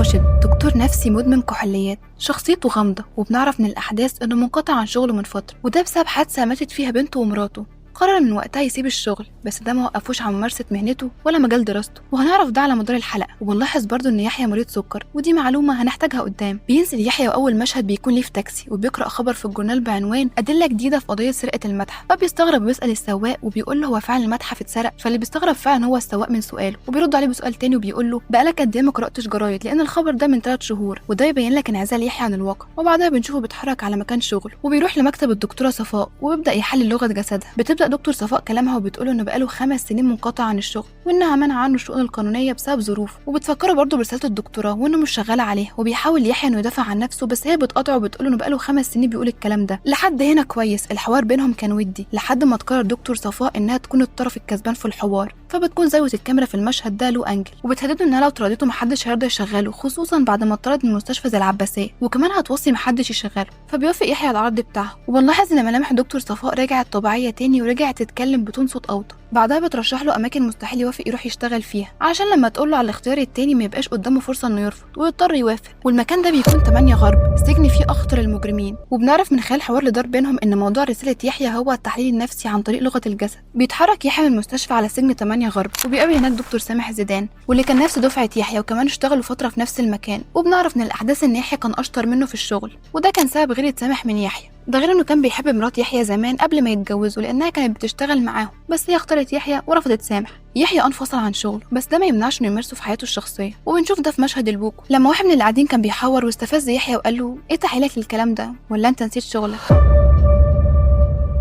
راشد دكتور نفسي مدمن كحوليات، شخصيته غامضة وبنعرف من الأحداث إنه منقطع عن شغله من فترة، وده بسبب حادثة ماتت فيها بنته ومراته. قرر من وقتها يسيب الشغل، بس ده ما وقفوش عن ممارسة مهنته ولا مجال دراسته، وهنعرف ده على مدار الحلقة. وبنلاحظ برضو إن يحيى مريض سكر، ودي معلومة هنحتاجها قدام. بينزل يحيى وأول مشهد بيكون ليه في تاكسي، وبيقرأ خبر في الجورنال بعنوان أدلة جديدة في قضية سرقة المتحف. فبيستغرب ويسأل السواق وبيقول له هو فعلا المتحف اتسرق، فاللي بيستغرب فعلا هو السواق من سؤاله، وبيرد عليه بسؤال تاني وبيقول له بقالك قد ايه ما قرأتش جرايد، لأن الخبر ده من 3 شهور. وده يبين لك انعزال يحيى عن الواقع. وبعدها بنشوفه بيتحرك على مكان شغله، وبيروح لمكتب الدكتورة صفاء وبيبدأ يحلل لغة جسدها. بتبدأ دكتور صفاء كلامها وبتقوله انه بقاله 5 سنين منقطع عن الشغل، وانها منع عنه الشؤون القانونيه بسبب ظروف، وبتفكره برضه برساله الدكتوراه وانه مش شغاله عليها. وبيحاول يحيى انه يدافع عن نفسه، بس هي بتقاطعه وبتقوله انه بقاله 5 سنين بيقول الكلام ده. لحد هنا كويس، الحوار بينهم كان ودي، لحد ما تقرر دكتور صفاء انها تكون الطرف الكسبان في الحوار. فبتكون زاويه الكاميرا في المشهد ده له انجل، وبتهدده انها لو طردته محدش هيرضى يشغله، خصوصا بعد ما اتطرد من مستشفى زي العباسيه، وكمان هتوصي محدش يشغله. فبيوافق يحيى على العرض بتاعه، وبنلاحظ ان ملامح دكتور صفاء رجعت طبيعيه تاني، ورجعت تتكلم بتون صوت اوطى. بعدها بترشح له اماكن مستحيل يوافق يروح يشتغل فيها، عشان لما تقول له على الاختيار التاني ما يبقاش قدامه فرصه انه يرفض ويضطر يوافق. والمكان ده بيكون 8 غرب، سجن فيه اخطر المجرمين. وبنعرف من خلال حوار اللي دار بينهم ان موضوع رساله يحيى هو التحليل النفسي عن طريق لغه الجسد. بيتحرك يحيى من المستشفى على سجن 8 غرب، وبيقابل هناك دكتور سامح زيدان، واللي كان نفس دفعه يحيى، وكمان اشتغلوا فتره في نفس المكان. وبنعرف من الاحداث ان يحيى كان اشطر منه في الشغل، وده كان سبب غيرة سامح من يحيى. ده غير انه كان بيحب مرات يحيى زمان قبل ما يتجوزوا، لانها كانت بتشتغل معاهم، بس هي اختارت يحيى ورفضت سامح. يحيى انفصل عن شغله، بس ده ما يمنعش انه يمارسه في حياته الشخصيه. وبنشوف ده في مشهد البوكو، لما واحد من اللي قاعدين كان بيحور واستفز يحيى وقال له ايه تحيلك للكلام ده، ولا انت نسيت شغلك؟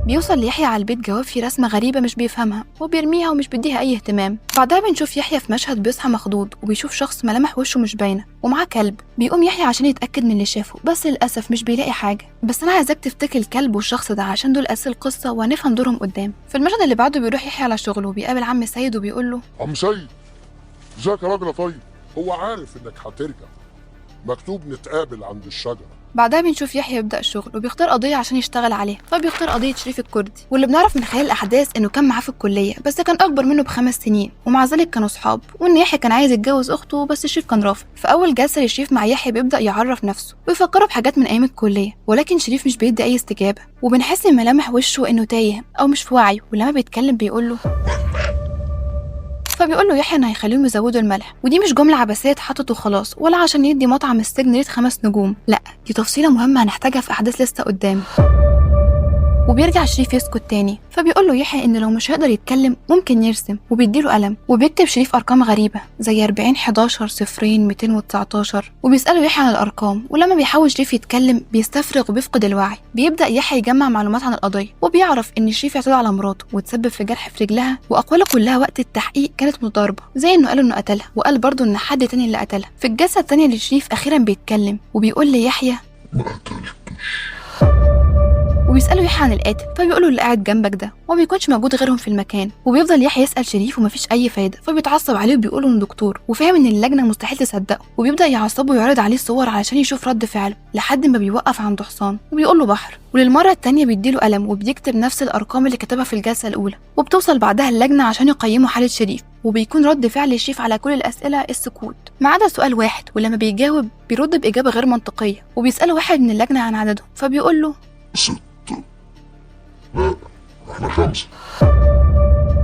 بيوصل ليحيى على البيت جواب فيه رسمة غريبة مش بيفهمها، وبيرميها ومش بيديها أي اهتمام. بعدها بنشوف يحيى في مشهد بيصحى مخضوض، وبيشوف شخص ملامح وشه مش باينة ومعاه كلب. بيقوم يحيى عشان يتأكد من اللي شافه، بس للأسف مش بيلاقي حاجة. بس أنا عايزاك تفتكر الكلب والشخص ده عشان دول أساس القصة، وهنفهم دورهم قدام. في المشهد اللي بعده بيروح يحيى على شغله، وبيقابل عم سيد وبيقول له عم سيد، ازيك يا راجل طيب؟ هو عارف انك هترجع، مكتوب نتقابل عند الشجرة. بعدها بنشوف يحيى يبدأ الشغل، وبيختار قضية عشان يشتغل عليها. فبيختار قضية شريف الكردي، واللي بنعرف من خلال الأحداث إنه كان معاه في الكلية، بس كان أكبر منه ب5 سنين، ومع ذلك كانوا صحاب. وإن يحيى كان عايز يتجوز أخته، بس شريف كان رافض. في أول جلسة لشريف مع يحيى بيبدأ يعرف نفسه ويفكره بحاجات من أيام الكلية، ولكن شريف مش بيدي أي استجابة. وبنحس من ملامح وشه إنه تايه أو مش في وعيه، ولما بيتكلم بيقول له فبيقول له يحيى ان هيخليهم يزودوا الملح. ودي مش جمله عبثيه اتحطت وخلاص، ولا عشان يدي مطعم السجن ريت 5 نجوم، لا، دي تفصيله مهمه هنحتاجها في احداث لسه قدام. وبيرجع شريف يسكت تاني، فبيقول له يحيى ان لو مش هيقدر يتكلم ممكن يرسم، وبيديله قلم. وبيكتب شريف ارقام غريبه زي 40 11 0 219، وبيساله يحيى عن الارقام. ولما بيحاول شريف يتكلم بيستفرغ وبيفقد الوعي. بيبدا يحيى يجمع معلومات عن القضيه، وبيعرف ان شريف اعتدى على مراته وتسبب في جرح في رجلها، واقواله كلها وقت التحقيق كانت متضاربه، زي انه قال انه قتلها، وقال برضه ان حد تاني اللي قتلها. في الجلسه الثانيه لشريف اخيرا بيتكلم، وبيقول ليحيى ما قتلتش. وبيسأله يحيى عن القاتل، فبيقوله اللي قاعد جنبك ده، وما بيكونش موجود غيرهم في المكان. وبيفضل يحيى يسأل شريف ومفيش أي فايدة، فبيتعصب عليه وبيقوله إنه دكتور وفاهم إن اللجنة مستحيل تصدقه. وبيبدأ يعصبه ويعرض عليه الصور علشان يشوف رد فعله، لحد ما بيوقف عند حصان وبيقول له بحر. وللمرة التانية بيديله قلم وبيكتب نفس الأرقام اللي كتبها في الجلسة الأولى. وبتوصل بعدها اللجنة عشان يقيموا حالة شريف، وبيكون رد فعل شريف على كل الأسئلة السكوت ما عدا سؤال واحد، ولما بيجاوب بيرد بإجابة غير منطقية. وبيسأله واحد من اللجنة عن عددهم، فبيقول له 6. لا، احنا 5.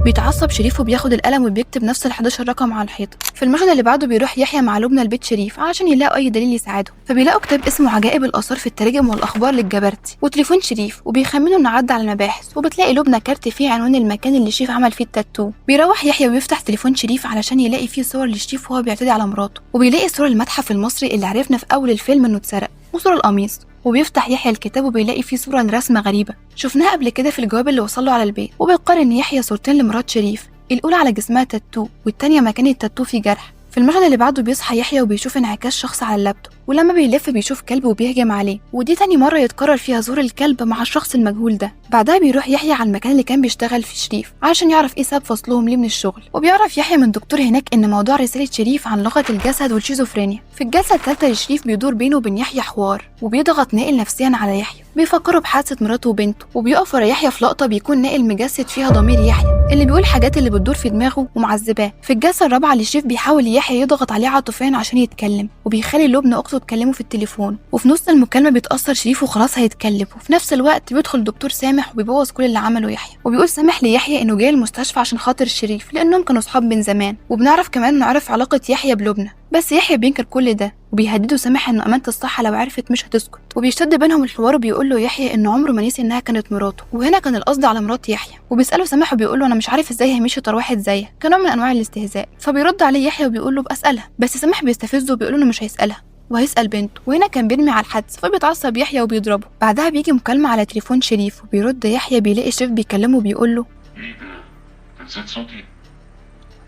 بيتعصب شريف وبياخد القلم وبيكتب نفس ال11 رقم على الحيطه. في المشهد اللي بعده بيروح يحيى مع لبنى لبيت شريف عشان يلاقوا اي دليل يساعدهم. فبيلاقوا كتاب اسمه عجائب الاثار في التراجم والاخبار للجبرتي، وتليفون شريف، وبيخمنوا انه عدى على المباحث. وبتلاقي لبنى كارت فيه عنوان المكان اللي شريف عمل فيه التاتو. بيروح يحيى ويفتح تليفون شريف علشان يلاقي فيه صور لشريف وهو بيعتدي على مراته، وبيلاقي صور المتحف المصري اللي عرفنا في اول الفيلم انه اتسرق، وصور القميص. وبيفتح يحيى الكتاب وبيلاقي فيه صورة لرسمة غريبة شفناها قبل كده في الجواب اللي وصله على البيت. وبيقارن يحيى صورتين لمرات شريف، الأولى على جسمها تاتو، والتانية مكان التاتو فيه جرح. في المشهد اللي بعده بيصحى يحيى وبيشوف انعكاس شخص على اللابتوب، ولما بيلف بيشوف كلب وبيهجم عليه، ودي تاني مرة يتكرر فيها ظهور الكلب مع الشخص المجهول ده. بعدها بيروح يحيى على المكان اللي كان بيشتغل فيه شريف علشان يعرف ايه سبب فصلهم ليه من الشغل، وبيعرف يحيى من دكتور هناك ان موضوع رسالة شريف عن لغة الجسد والشيزوفرينيا. في الجلسة الثالثة لشريف بيدور بينه وبين يحيى حوار، وبيضغط نائل نفسيا على يحيى، بيفكروا بحادثة مراته وبنته، وبيقف ورا يحيى في لقطة بيكون نائل مجسد فيها ضمير يحيى اللي بيقول حاجات اللي بتدور في دماغه ومعذباه. في الجلسة الرابعة لشريف بيحاول يحيى يضغط عليه عاطفيا عشان يتكلم، وبيخلي لبنى اخته تكلمه في التليفون، وفي نص المكالمة بيتأثر شريف وخلاص هيتكلم، وفي نفس الوقت بيدخل دكتور سامح وبيبوظ كل اللي عمله يحيى، وبيقول سامح ليحيى انه جاي المستشفى عشان خاطر شريف لانهم كانوا صحاب من زمان. وبنعرف كمان انه عرف علاقة يحيى بلبنى، بس يحيى بينكر كل ده، وبيهدده سامح انه امانة الصحة لو عرفت مش هتسكت، وبيشتد بينهم الحوار، وبيقول له يحيى انه عمره ما نسي انها كانت مراته، وهنا كان القصد على مرات يحيى. وبيسأله سامح وبيقول له انا مش عارف ازاي هيمشي طار واحد زيك، كنوع من انواع الاستهزاء. فبيرد عليه يحيى وبيقول له بسألها، بس سامح بيستفزه وبيقول له انه مش هيسألها وهيسأل بنته، وهنا كان بيرمي على الحدس، فبيتعصب يحيى وبيضربه. بعدها بيجي مكالمة على تليفون شريف، وبيرد يحيى بيلاقي شريف بيكلمه وبيقول له ايه ده؟ نسيت صوتي؟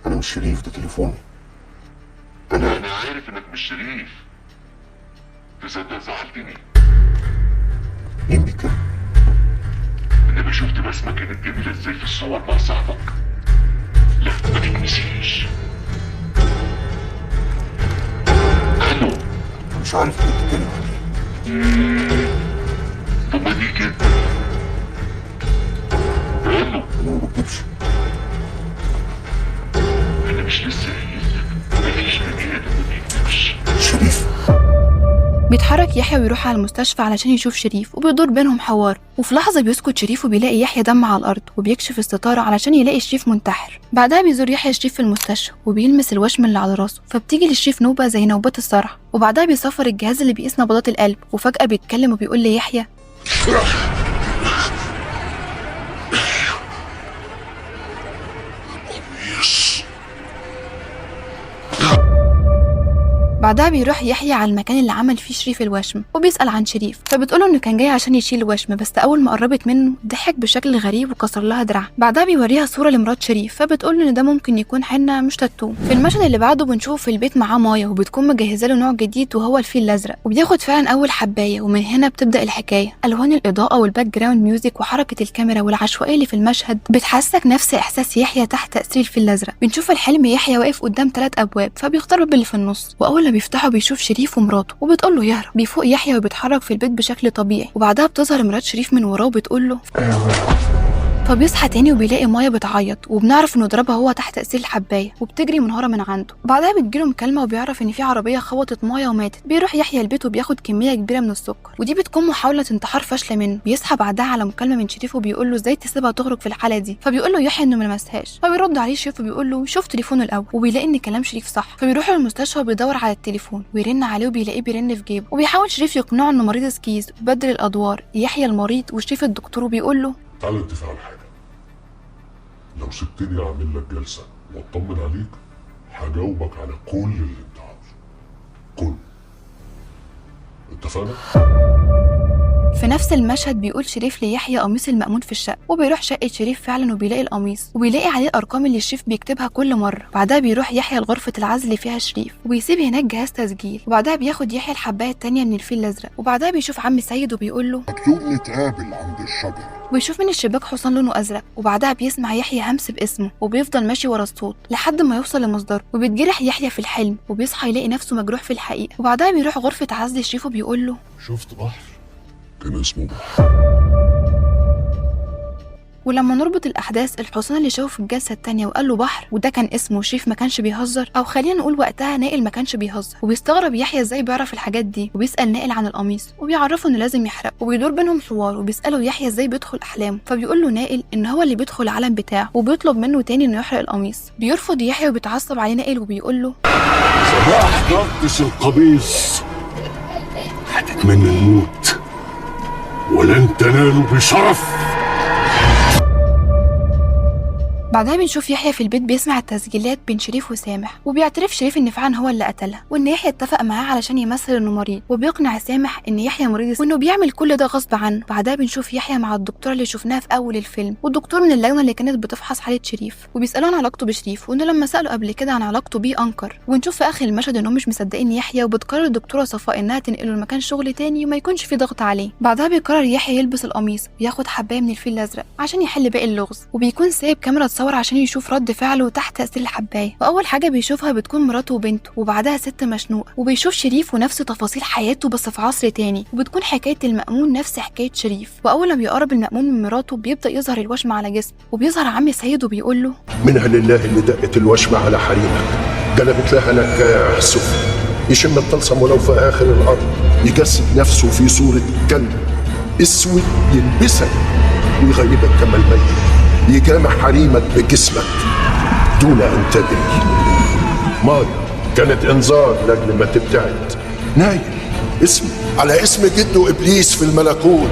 أنا مش شريف، ده تليفوني. انا عارف انك مش شريف. تصدق زعلتني. مين بيتكلم؟ انما شفت بسمة كانت جميلة ازاي في الصور مع صاحبك؟ لا ما تتنسيش. الو. مش عارف اللي بتتكلم عليه. طب ما دي كده. الو. أنا ما بكتبش. انا مش لسه قايل لك مفيش بني ادم ما بيكتبش. شريف. بيتحرك يحيى ويروح على المستشفى علشان يشوف شريف، وبيدور بينهم حوار، وفي لحظة بيسكت شريف وبيلاقي يحيى دم على الأرض، وبيكشف الستارة علشان يلاقي شريف منتحر. بعدها بيزور يحيى شريف في المستشفى وبيلمس الوشم اللي على راسه، فبتيجي لشريف نوبة زي نوبات الصرع، وبعدها بيصفر الجهاز اللي بيقيس نبضات القلب، وفجأة بيتكلم وبيقول ليحيى بعدها بيروح يحيى على المكان اللي عمل فيه شريف الوشم، وبيسأل عن شريف، فبتقوله انه كان جاي عشان يشيل الوشم، بس اول ما قربت منه ضحك بشكل غريب وكسر لها دراعها. بعدها بيوريها صورة لمرات شريف، فبتقوله ان ده ممكن يكون حنة مش تاتو. في المشهد اللي بعده بنشوفه في البيت معاه مايا، وبتكون مجهزه له نوع جديد وهو الفيل الازرق، وبياخد فعلا اول حبايه، ومن هنا بتبدا الحكايه. الوان الاضاءه والباك جراوند ميوزك وحركه الكاميرا والعشوائيه اللي في المشهد بتحسسك نفس احساس يحيى تحت تاثير الفيل الازرق. بنشوف الحلم يحيى واقف قدام 3 ابواب، فبيختار الباب اللي في النص، واول ما بيفتحه بيشوف شريف ومراته، وبتقول له يهرب. بيفوق يحيى وبيتحرك في البيت بشكل طبيعي، وبعدها بتظهر مرات شريف من وراه وبتقول له فبيصحى تاني وبيلاقي مايا بتعيط، وبنعرف انه ضربها هو تحت تأثير الحباية، وبتجري منهارة من عنده. بعدها بتجيله مكالمة وبيعرف ان في عربية خبطت مايا وماتت. بيروح يحيى البيت وبياخد كمية كبيرة من السكر، ودي بتكون محاولة انتحار فاشلة منه. بيصحى بعدها على مكالمة من شريف وبيقول له ازاي تسيبها تخرج في الحالة دي، فبيقول له يحيى انه ما لمسهاش، فبيرد عليه شريف وبيقول له شوف تليفونه الاول، وبيلاقي ان كلام شريف صح. فبيروح للمستشفى وبيدور على التليفون ويرن عليه وبيلاقيه بيرن في جيبه، وبيحاول شريف يقنعه انه مريض سكيز وبدل الادوار، يحيى المريض وشريف الدكتور، وبيقول له تعالى نتفق على حاجة. لو سبتني اعمل لك جلسة واطمن عليك هجاوبك على كل اللي انت عاوزه. كله. اتفقنا؟ في نفس المشهد بيقول شريف ليحيى قميص المأمون في الشقة، وبيروح شقة شريف فعلا وبيلاقي القميص، وبيلاقي عليه الأرقام اللي شريف بيكتبها كل مرة. بعدها بيروح يحيى لغرفة العزل اللي فيها شريف، وبيسيب هناك جهاز تسجيل، وبعدها بياخد يحيى الحباية التانية من الفيل الأزرق، وبعدها بيشوف عم سيد وبيقول له مكتوب نتقابل عند الشجرة. ويشوف من الشباك حصان لونه أزرق، وبعدها بيسمع يحيى همس باسمه، وبيفضل ماشي ورا الصوت لحد ما يوصل لمصدره، وبيتجرح يحيى في الحلم، وبيصحى يلاقي نفسه مجروح في الحقيقة. وبعدها بيروح غرفة عزل شريف وبيقول له شفت بحر؟ كان اسمه بحر. ولما نربط الأحداث، الحصان اللي شافه في الجلسة التانية وقال له بحر وده كان اسمه، شريف ما كانش بيهزر، أو خلينا نقول وقتها نائل ما كانش بيهزر. وبيستغرب يحيى ازاي بيعرف الحاجات دي، وبيسأل نائل عن القميص وبيعرفه إنه لازم يحرق، وبيدور بينهم حوار، وبيسأله يحيى ازاي بيدخل أحلامه، فبيقول له نائل إن هو اللي بيدخل العالم بتاعه، وبيطلب منه تاني إنه يحرق القميص. بيرفض يحيى وبيتعصب عليه نائل وبيقول له ما أحضرتش القميص هتتمنى الموت ولن تنالوا بشرف. بعدها بنشوف يحيى في البيت بيسمع التسجيلات بين شريف وسامح، وبيعترف شريف ان فعلا هو اللي قتلها، وان يحيى اتفق معاه علشان يمثل انه مريض، وبيقنع سامح ان يحيى مريض وانه بيعمل كل ده غصب عنه. بعدها بنشوف يحيى مع الدكتوره اللي شفناها في اول الفيلم، والدكتور من اللجنه اللي كانت بتفحص حاله شريف، وبيسالوه عن علاقته بشريف، وانه لما ساله قبل كده عن علاقته بيه انكر. ونشوف في اخر المشهد انهم مش مصدقين يحيى، وبتقرر الدكتوره صفاء انها تنقله لمكان شغل تاني وما يكونش في ضغط عليه. بعدها بيقرر يحيى يلبس القميص وياخد حبايه من الفيل الازرق عشان يحل باقي اللغز، وبيكون سايب كاميرا تصور عشان يشوف رد فعله تحت تاثير الحبايه. واول حاجه بيشوفها بتكون مراته وبنته، وبعدها ست مشنوقه، وبيشوف شريف ونفس تفاصيل حياته بس في عصر تاني، وبتكون حكايه المأمون نفس حكايه شريف. واول ما بيقرب المأمون من مراته بيبدا يظهر الوشم على جسمه، وبيظهر عم سيد وبيقول له: منها لله اللي دقت الوشمة على حريمك، قلبت لها نكاح سفلي، يشم الطلسم ولو في آخر الأرض، يجسد نفسه في صورة كلب اسود يلبسك ويغيبك كما الميت، يجامع حريمك بجسمك دون أن تدري. ماي كانت إنذار لأجل ما تبتعد. نايل اسمه على اسم جده إبليس في الملكوت.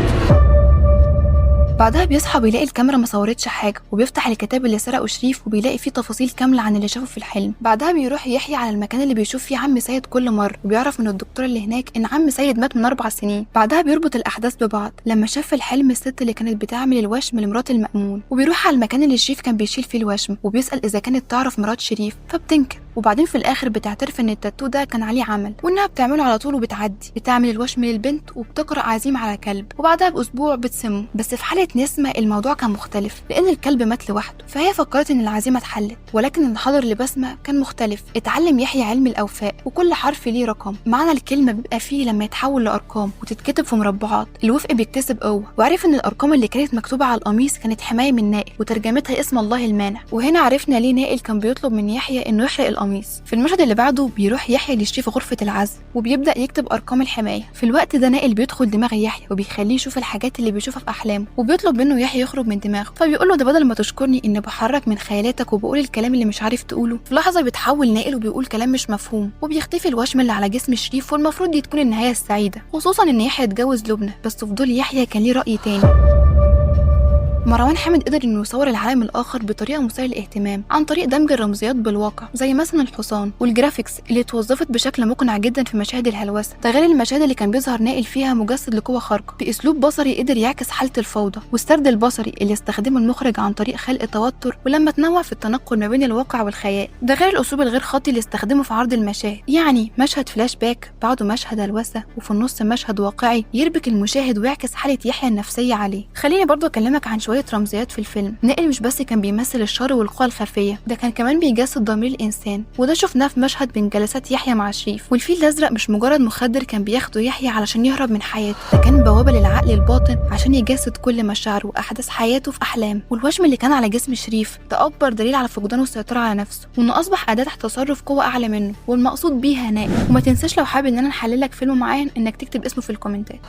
بعدها بيصحى بيلاقي الكاميرا ما صورتش حاجه، وبيفتح الكتاب اللي سرقه شريف وبيلاقي فيه تفاصيل كامله عن اللي شافه في الحلم. بعدها بيروح يحيى على المكان اللي بيشوف فيه عم سيد كل مره، وبيعرف من الدكتور اللي هناك ان عم سيد مات من 4 سنين. بعدها بيربط الاحداث ببعض لما شاف في الحلم الست اللي كانت بتعمل الوشم لمرات المأمون، وبيروح على المكان اللي شريف كان بيشيل فيه الوشم، وبيسأل اذا كانت تعرف مرات شريف، فبتنكر. وبعدين في الاخر بتعترف ان التاتو ده كان عليه عمل، وانها بتعمله على طول وبتعدي، بتعمل الوشم للبنت وبتقرأ عزيم على كلب، وبعدها باسبوع بتسمه. بس في حاله نسمه الموضوع كان مختلف، لان الكلب مات لوحده، فهي فكرت ان العزيمه اتحلت. ولكن الحاضر لبسمه كان مختلف. اتعلم يحيى علم الاوفاء، وكل حرف ليه رقم، معنى الكلمه بيبقى فيه لما يتحول لارقام وتتكتب في مربعات، الوفق بيكتسب قوه. وعرف ان الارقام اللي كانت مكتوبه على القميص كانت حمايه من نائل، وترجمتها اسم الله المانع. وهنا عرفنا ليه نائل كان بيطلب من يحيى انه يحرق القميص. في المشهد اللي بعده بيروح يحيى لشريف غرفه العزل، وبيبدا يكتب ارقام الحمايه. في الوقت ده نائل بيدخل دماغ يحيى وبيخليه يشوف الحاجات اللي بيشوفها في احلامه، وبيطلب منه يحيى يخرج من دماغه. فبيقول له: ده بدل ما تشكرني اني بحرك من خيالاتك وبقول الكلام اللي مش عارف تقوله. في لحظه بيتحول نائل وبيقول كلام مش مفهوم، وبيختفي الوشم اللي على جسم شريف، والمفروض دي تكون النهايه السعيده، خصوصا ان يحيى اتجوز لبنى. بس فضول يحيى كان ليه راي تاني. مروان حامد قدر انه يصور العالم الاخر بطريقه مثيره للاهتمام عن طريق دمج الرمزيات بالواقع، زي مثلا الحصان والجرافيكس اللي اتوظفت بشكل مقنع جدا في مشاهد الهلوسه. ده غير المشاهد اللي كان بيظهر نائل فيها مجسد لقوه خارقه باسلوب بصري قدر يعكس حاله الفوضى، والسرد البصري اللي استخدمه المخرج عن طريق خلق توتر ولما تنوع في التنقل ما بين الواقع والخيال. ده غير الاسلوب الغير خطي اللي استخدمه في عرض المشاهد، يعني مشهد فلاش باك بعده مشهد هلوسه وفي النص مشهد واقعي يربك المشاهد ويعكس حاله يحيى النفسيه عليه. خليني برضو اكلمك عن شويه رمزيات في الفيلم. نائل مش بس كان بيمثل الشر والقوى الخفيه، ده كان كمان بيجسد ضمير الانسان، وده شفناه في مشهد بين جلسات يحيى مع شريف. والفيل الازرق مش مجرد مخدر كان بياخده يحيى علشان يهرب من حياته، ده كان بوابه للعقل الباطن عشان يجسد كل مشاعره واحداث حياته في احلام. والوشم اللي كان على جسم شريف ده اكبر دليل على فقدانه السيطره على نفسه، وانه اصبح اداه تحت تصرف قوه اعلى منه، والمقصود بيها نائل. وما تنساش لو حابب ان انا نحللك فيلم معين انك تكتب اسمه في الكومنتات.